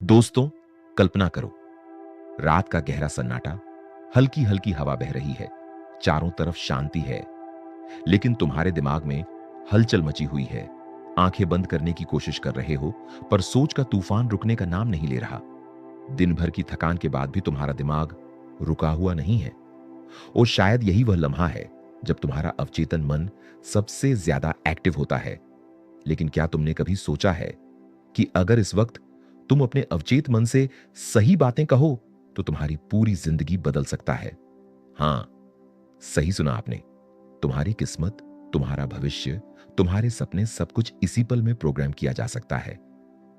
दोस्तों, कल्पना करो, रात का गहरा सन्नाटा, हल्की हल्की हवा बह रही है, चारों तरफ शांति है, लेकिन तुम्हारे दिमाग में हलचल मची हुई है। आंखें बंद करने की कोशिश कर रहे हो, पर सोच का तूफान रुकने का नाम नहीं ले रहा। दिन भर की थकान के बाद भी तुम्हारा दिमाग रुका हुआ नहीं है। और शायद यही वह लम्हा है जब तुम्हारा अवचेतन मन सबसे ज्यादा एक्टिव होता है। लेकिन क्या तुमने कभी सोचा है कि अगर इस वक्त तुम अपने अवचेत मन से सही बातें कहो तो तुम्हारी पूरी जिंदगी बदल सकता है। हां, सही सुना आपने। तुम्हारी किस्मत, तुम्हारा भविष्य, तुम्हारे सपने, सब कुछ इसी पल में प्रोग्राम किया जा सकता है।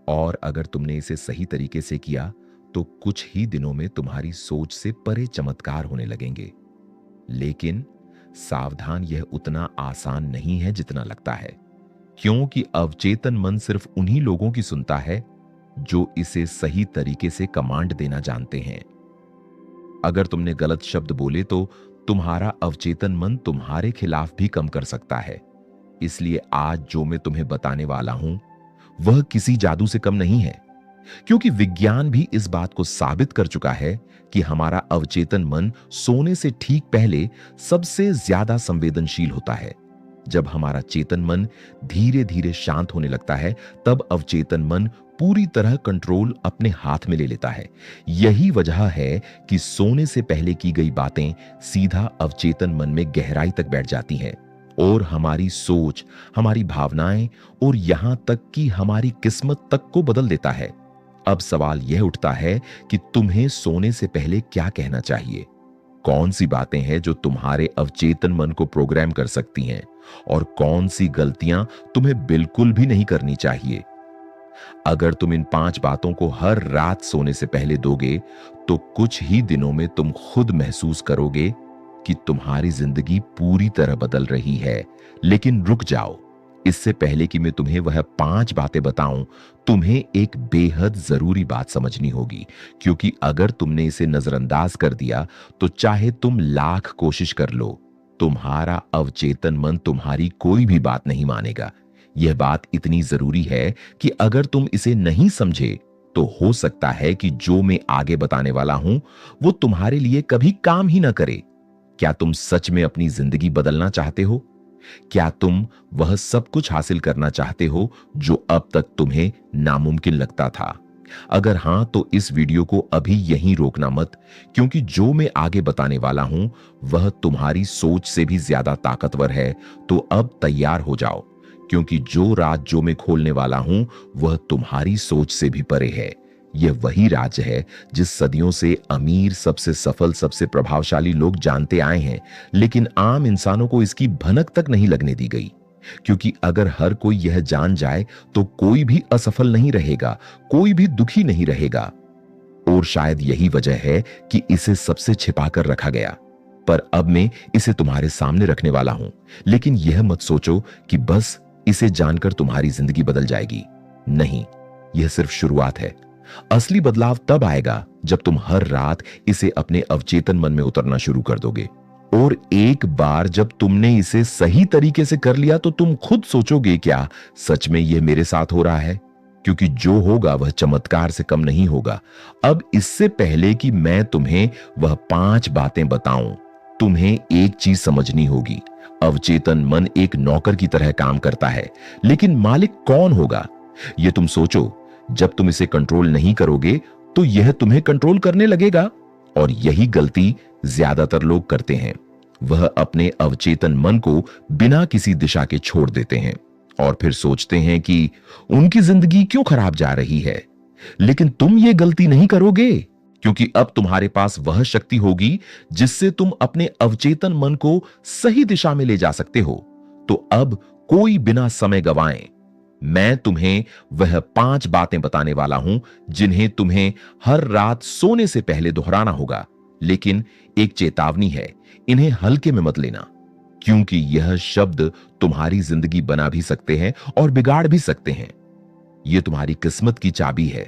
और अगर तुमने इसे सही तरीके से किया तो कुछ ही दिनों में तुम्हारी सोच से परे चमत्कार होने लगेंगे। लेकिन सावधान, यह उतना आसान नहीं है जितना लगता है, क्योंकि अवचेतन मन सिर्फ उन्हीं लोगों की सुनता है जो इसे सही तरीके से कमांड देना जानते हैं। अगर तुमने गलत शब्द बोले तो तुम्हारा अवचेतन मन तुम्हारे खिलाफ भी कम कर सकता है। इसलिए आज जो मैं तुम्हें बताने वाला हूं वह किसी जादू से कम नहीं है, क्योंकि विज्ञान भी इस बात को साबित कर चुका है कि हमारा अवचेतन मन सोने से ठीक पहले सबसे ज्यादा संवेदनशील होता है। जब हमारा चेतन मन धीरे धीरे शांत होने लगता है, तब अवचेतन मन पूरी तरह कंट्रोल अपने हाथ में ले लेता है। यही वजह है कि सोने से पहले की गई बातें सीधा अवचेतन मन में गहराई तक बैठ जाती हैं और हमारी सोच, हमारी भावनाएं और यहां तक कि हमारी किस्मत तक को बदल देता है। अब सवाल यह उठता है कि तुम्हें सोने से पहले क्या कहना चाहिए? कौन सी बातें हैं जो तुम्हारे अवचेतन मन को प्रोग्राम कर सकती हैं और कौन सी गलतियां तुम्हें बिल्कुल भी नहीं करनी चाहिए? अगर तुम इन 5 बातों को हर रात सोने से पहले दोगे तो कुछ ही दिनों में तुम खुद महसूस करोगे कि तुम्हारी जिंदगी पूरी तरह बदल रही है। लेकिन रुक जाओ, इससे पहले कि मैं तुम्हें वह 5 बातें बताऊं, तुम्हें एक बेहद जरूरी बात समझनी होगी, क्योंकि अगर तुमने इसे नजरअंदाज कर दिया तो चाहे तुम लाख कोशिश कर लो, तुम्हारा अवचेतन मन तुम्हारी कोई भी बात नहीं मानेगा। यह बात इतनी जरूरी है कि अगर तुम इसे नहीं समझे तो हो सकता है कि जो मैं आगे बताने वाला हूं वो तुम्हारे लिए कभी काम ही ना करे। क्या तुम सच में अपनी जिंदगी बदलना चाहते हो? क्या तुम वह सब कुछ हासिल करना चाहते हो जो अब तक तुम्हें नामुमकिन लगता था? अगर हां, तो इस वीडियो को अभी यहीं रोकना मत, क्योंकि जो मैं आगे बताने वाला हूं वह तुम्हारी सोच से भी ज्यादा ताकतवर है। तो अब तैयार हो जाओ, क्योंकि जो राज जो मैं खोलने वाला हूं वह तुम्हारी सोच से भी परे है। यह वही राज है जिस सदियों से अमीर, सबसे सफल, सबसे प्रभावशाली लोग जानते आए हैं, लेकिन आम इंसानों को इसकी भनक तक नहीं लगने दी गई। क्योंकि अगर हर कोई यह जान जाए तो कोई भी असफल नहीं रहेगा, कोई भी दुखी नहीं रहेगा। और शायद यही वजह है कि इसे सबसे छिपा कर रखा गया। पर अब मैं इसे तुम्हारे सामने रखने वाला हूं। लेकिन यह मत सोचो कि बस इसे जानकर तुम्हारी जिंदगी बदल जाएगी। नहीं, यह सिर्फ शुरुआत है। असली बदलाव तब आएगा जब तुम हर रात इसे अपने अवचेतन मन में उतरना शुरू कर दोगे। और एक बार जब तुमने इसे सही तरीके से कर लिया तो तुम खुद सोचोगे, क्या सच में यह मेरे साथ हो रहा है? क्योंकि जो होगा वह चमत्कार से कम नहीं होगा। अब इससे पहले कि मैं तुम्हें वह 5 बातें बताऊं, तुम्हें एक चीज समझनी होगी। अवचेतन मन एक नौकर की तरह काम करता है, लेकिन मालिक कौन होगा? यह तुम सोचो। जब तुम इसे कंट्रोल नहीं करोगे तो यह तुम्हें कंट्रोल करने लगेगा। और यही गलती ज्यादातर लोग करते हैं। वह अपने अवचेतन मन को बिना किसी दिशा के छोड़ देते हैं और फिर सोचते हैं कि उनकी जिंदगी क्यों खराब जा रही है। लेकिन तुम ये गलती नहीं करोगे, क्योंकि अब तुम्हारे पास वह शक्ति होगी जिससे तुम अपने अवचेतन मन को सही दिशा में ले जा सकते हो। तो अब कोई बिना समय गवाए मैं तुम्हें वह 5 बातें बताने वाला हूं जिन्हें तुम्हें हर रात सोने से पहले दोहराना होगा। लेकिन एक चेतावनी है, इन्हें हल्के में मत लेना, क्योंकि यह शब्द तुम्हारी जिंदगी बना भी सकते हैं और बिगाड़ भी सकते हैं। यह तुम्हारी किस्मत की चाबी है।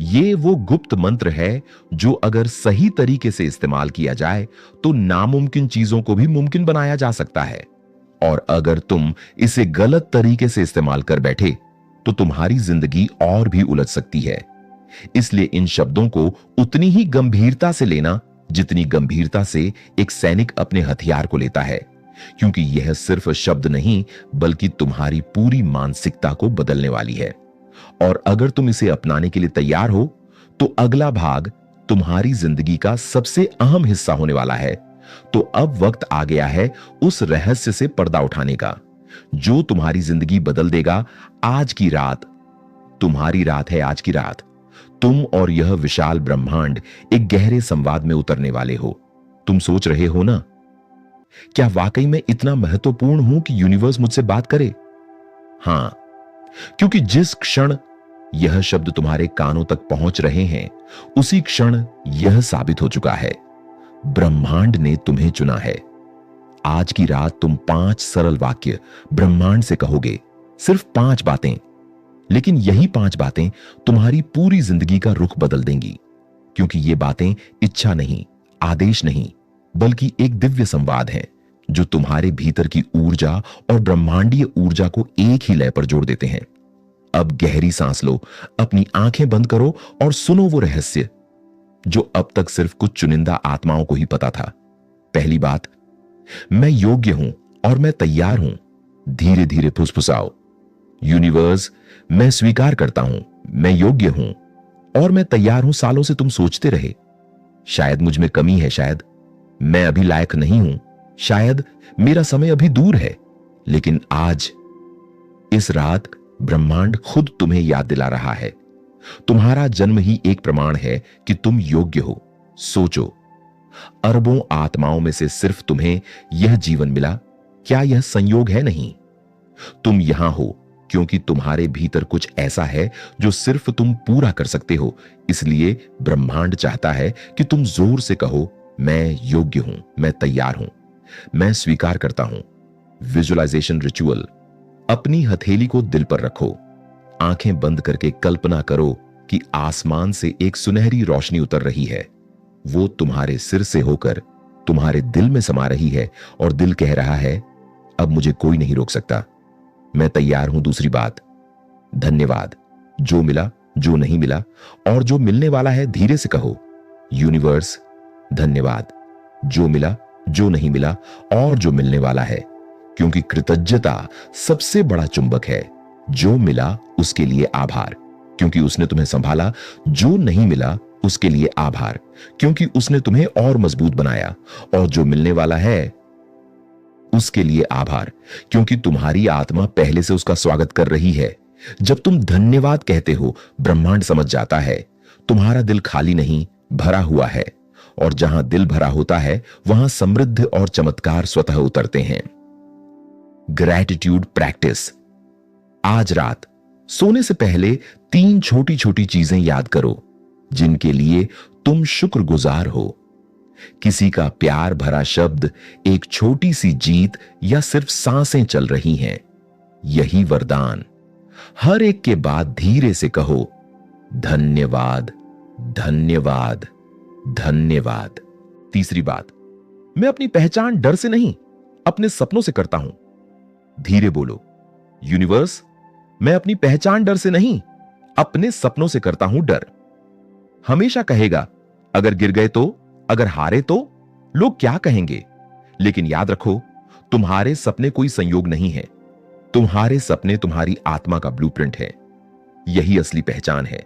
ये वो गुप्त मंत्र है जो अगर सही तरीके से इस्तेमाल किया जाए तो नामुमकिन चीजों को भी मुमकिन बनाया जा सकता है। और अगर तुम इसे गलत तरीके से इस्तेमाल कर बैठे तो तुम्हारी जिंदगी और भी उलझ सकती है। इसलिए इन शब्दों को उतनी ही गंभीरता से लेना जितनी गंभीरता से एक सैनिक अपने हथियार को लेता है, क्योंकि यह सिर्फ शब्द नहीं बल्कि तुम्हारी पूरी मानसिकता को बदलने वाली है। और अगर तुम इसे अपनाने के लिए तैयार हो तो अगला भाग तुम्हारी जिंदगी का सबसे अहम हिस्सा होने वाला है। तो अब वक्त आ गया है उस रहस्य से पर्दा उठाने का जो तुम्हारी जिंदगी बदल देगा। आज की रात तुम्हारी रात है। आज की रात तुम और यह विशाल ब्रह्मांड एक गहरे संवाद में उतरने वाले हो। तुम सोच रहे हो ना, क्या वाकई में इतना महत्वपूर्ण हूं कि यूनिवर्स मुझसे बात करे? हां, क्योंकि जिस क्षण यह शब्द तुम्हारे कानों तक पहुंच रहे हैं उसी क्षण यह साबित हो चुका है, ब्रह्मांड ने तुम्हें चुना है। आज की रात तुम 5 सरल वाक्य ब्रह्मांड से कहोगे, सिर्फ 5 बातें, लेकिन यही 5 बातें तुम्हारी पूरी जिंदगी का रुख बदल देंगी। क्योंकि ये बातें इच्छा नहीं, आदेश नहीं, बल्कि एक दिव्य संवाद है जो तुम्हारे भीतर की ऊर्जा और ब्रह्मांडीय ऊर्जा को एक ही लय पर जोड़ देते हैं। अब गहरी सांस लो, अपनी आंखें बंद करो और सुनो वो रहस्य जो अब तक सिर्फ कुछ चुनिंदा आत्माओं को ही पता था। पहली बात, मैं योग्य हूं और मैं तैयार हूं। धीरे धीरे फुसफुसाओ, यूनिवर्स, मैं स्वीकार करता हूं, मैं योग्य हूं और मैं तैयार हूं। सालों से तुम सोचते रहे, शायद मुझ में कमी है, शायद मैं अभी लायक नहीं हूं, शायद मेरा समय अभी दूर है। लेकिन आज इस रात ब्रह्मांड खुद तुम्हें याद दिला रहा है। तुम्हारा जन्म ही एक प्रमाण है कि तुम योग्य हो। सोचो, अरबों आत्माओं में से सिर्फ तुम्हें यह जीवन मिला, क्या यह संयोग है? नहीं, तुम यहां हो क्योंकि तुम्हारे भीतर कुछ ऐसा है जो सिर्फ तुम पूरा कर सकते हो। इसलिए ब्रह्मांड चाहता है कि तुम जोर से कहो, मैं योग्य हूं, मैं तैयार हूं, मैं स्वीकार करता हूं। विजुअलाइजेशन रिचुअल, अपनी हथेली को दिल पर रखो, आंखें बंद करके कल्पना करो कि आसमान से एक सुनहरी रोशनी उतर रही है। वो तुम्हारे सिर से होकर तुम्हारे दिल में समा रही है और दिल कह रहा है, अब मुझे कोई नहीं रोक सकता, मैं तैयार हूं। दूसरी बात, धन्यवाद। जो मिला, जो नहीं मिला और जो मिलने वाला है, धीरे से कहो, यूनिवर्स धन्यवाद। जो मिला, जो नहीं मिला और जो मिलने वाला है, क्योंकि कृतज्ञता सबसे बड़ा चुंबक है। जो मिला उसके लिए आभार, क्योंकि उसने तुम्हें संभाला। जो नहीं मिला उसके लिए आभार, क्योंकि उसने तुम्हें और मजबूत बनाया। और जो मिलने वाला है उसके लिए आभार, क्योंकि तुम्हारी आत्मा पहले से उसका स्वागत कर रही है। जब तुम धन्यवाद कहते हो, ब्रह्मांड समझ जाता है तुम्हारा दिल खाली नहीं, भरा हुआ है। और जहां दिल भरा होता है वहां समृद्धि और चमत्कार स्वतः उतरते हैं। Gratitude practice. आज रात सोने से पहले 3 छोटी छोटी चीजें याद करो जिनके लिए तुम शुक्रगुजार हो। किसी का प्यार भरा शब्द, एक छोटी सी जीत या सिर्फ सांसें चल रही हैं, यही वरदान। हर एक के बाद धीरे से कहो, धन्यवाद, धन्यवाद, धन्यवाद। तीसरी बात, मैं अपनी पहचान डर से नहीं, अपने सपनों से करता हूं। धीरे बोलो, यूनिवर्स, मैं अपनी पहचान डर से नहीं, अपने सपनों से करता हूं। डर हमेशा कहेगा, अगर गिर गए तो, अगर हारे तो, लोग क्या कहेंगे? लेकिन याद रखो, तुम्हारे सपने कोई संयोग नहीं है। तुम्हारे सपने तुम्हारी आत्मा का ब्लूप्रिंट है। यही असली पहचान है।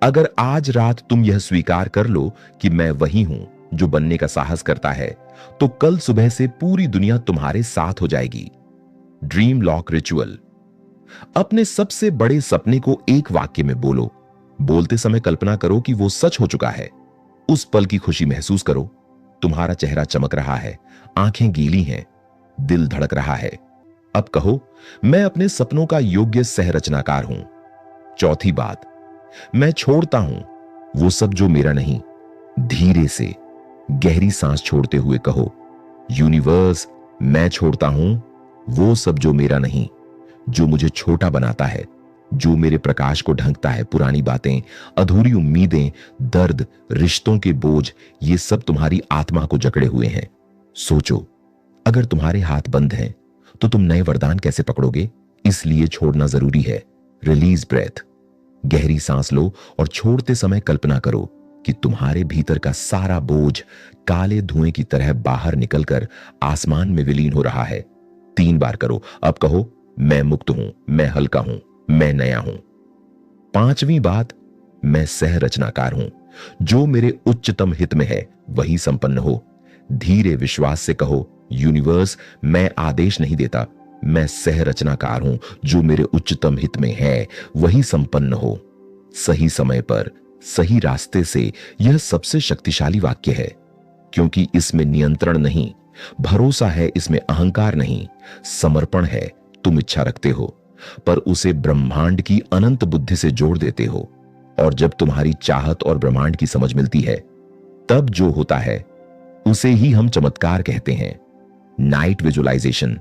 अगर आज रात तुम यह स्वीकार कर लो कि मैं वही हूं जो बनने का साहस करता है, तो कल सुबह से पूरी दुनिया तुम्हारे साथ हो जाएगी। Dream lock ritual. अपने सबसे बड़े सपने को एक वाक्य में बोलो। बोलते समय कल्पना करो कि वो सच हो चुका है। उस पल की खुशी महसूस करो। तुम्हारा चेहरा चमक रहा है, आंखें गीली हैं, दिल धड़क रहा है। अब कहो, मैं अपने सपनों का योग्य सह रचनाकार हूं। चौथी बात, मैं छोड़ता हूं वो सब जो मेरा नहीं। धीरे से गहरी सांस छोड़ते हुए कहो, यूनिवर्स, मैं छोड़ता हूं वो सब जो मेरा नहीं, जो मुझे छोटा बनाता है, जो मेरे प्रकाश को ढंकता है। पुरानी बातें, अधूरी उम्मीदें, दर्द, रिश्तों के बोझ, ये सब तुम्हारी आत्मा को जकड़े हुए हैं। सोचो, अगर तुम्हारे हाथ बंद हैं तो तुम नए वरदान कैसे पकड़ोगे? इसलिए छोड़ना जरूरी है। Release breath. गहरी सांस लो और छोड़ते समय कल्पना करो कि तुम्हारे भीतर का सारा बोझ काले धुएं की तरह बाहर निकलकर आसमान में विलीन हो रहा है। 3 बार करो। अब कहो, मैं मुक्त हूं, मैं हल्का हूं, मैं नया हूं। 5वीं बात, मैं सह रचनाकार हूं। जो मेरे उच्चतम हित में है वही संपन्न हो। धीरे विश्वास से कहो, यूनिवर्स, मैं आदेश नहीं देता, मैं सह रचनाकार हूं। जो मेरे उच्चतम हित में है वही संपन्न हो। सही समय पर सही रास्ते से यह सबसे शक्तिशाली वाक्य है, क्योंकि इसमें नियंत्रण नहीं, भरोसा है, इसमें अहंकार नहीं, समर्पण है। तुम इच्छा रखते हो पर उसे ब्रह्मांड की अनंत बुद्धि से जोड़ देते हो, और जब तुम्हारी चाहत और ब्रह्मांड की समझ मिलती है तब जो होता है उसे ही हम चमत्कार कहते हैं। Night visualisation.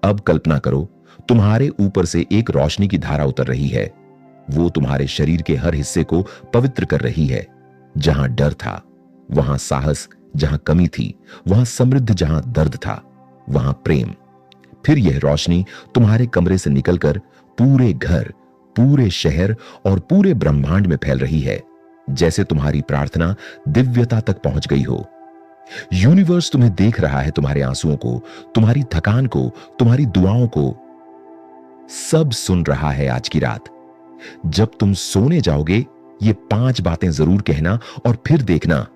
अब कल्पना करो, तुम्हारे ऊपर से एक रोशनी की धारा उतर रही है। वो तुम्हारे शरीर के हर हिस्से को पवित्र कर रही है। जहां डर था वहां साहस, जहां कमी थी वहां समृद्धि, जहां दर्द था वहां प्रेम। फिर यह रोशनी तुम्हारे कमरे से निकलकर पूरे घर, पूरे शहर और पूरे ब्रह्मांड में फैल रही है, जैसे तुम्हारी प्रार्थना दिव्यता तक पहुंच गई हो। यूनिवर्स तुम्हें देख रहा है, तुम्हारे आंसुओं को, तुम्हारी थकान को, तुम्हारी दुआओं को, सब सुन रहा है। आज की रात जब तुम सोने जाओगे ये 5 बातें जरूर कहना और फिर देखना,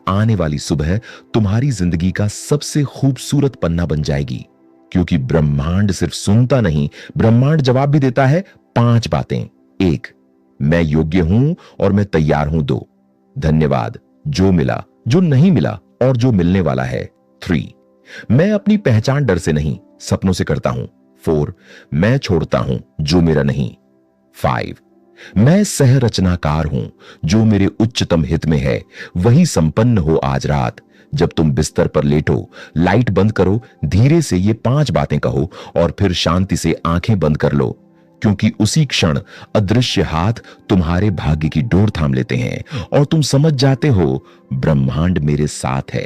आने वाली सुबह तुम्हारी जिंदगी का सबसे खूबसूरत पन्ना बन जाएगी। क्योंकि ब्रह्मांड सिर्फ सुनता नहीं, ब्रह्मांड जवाब भी देता है। 5 बातें। 1, मैं योग्य हूं और मैं तैयार हूं। 2, धन्यवाद, जो मिला, जो नहीं मिला और जो मिलने वाला है। 3, मैं अपनी पहचान डर से नहीं, सपनों से करता हूं। 4, मैं छोड़ता हूं जो मेरा नहीं। 5, मैं सह रचनाकार हूं। जो मेरे उच्चतम हित में है वही संपन्न हो। आज रात जब तुम बिस्तर पर लेटो, लाइट बंद करो, धीरे से ये 5 बातें कहो और फिर शांति से आंखें बंद कर लो, क्योंकि उसी क्षण अदृश्य हाथ तुम्हारे भाग्य की डोर थाम लेते हैं और तुम समझ जाते हो ब्रह्मांड मेरे साथ है।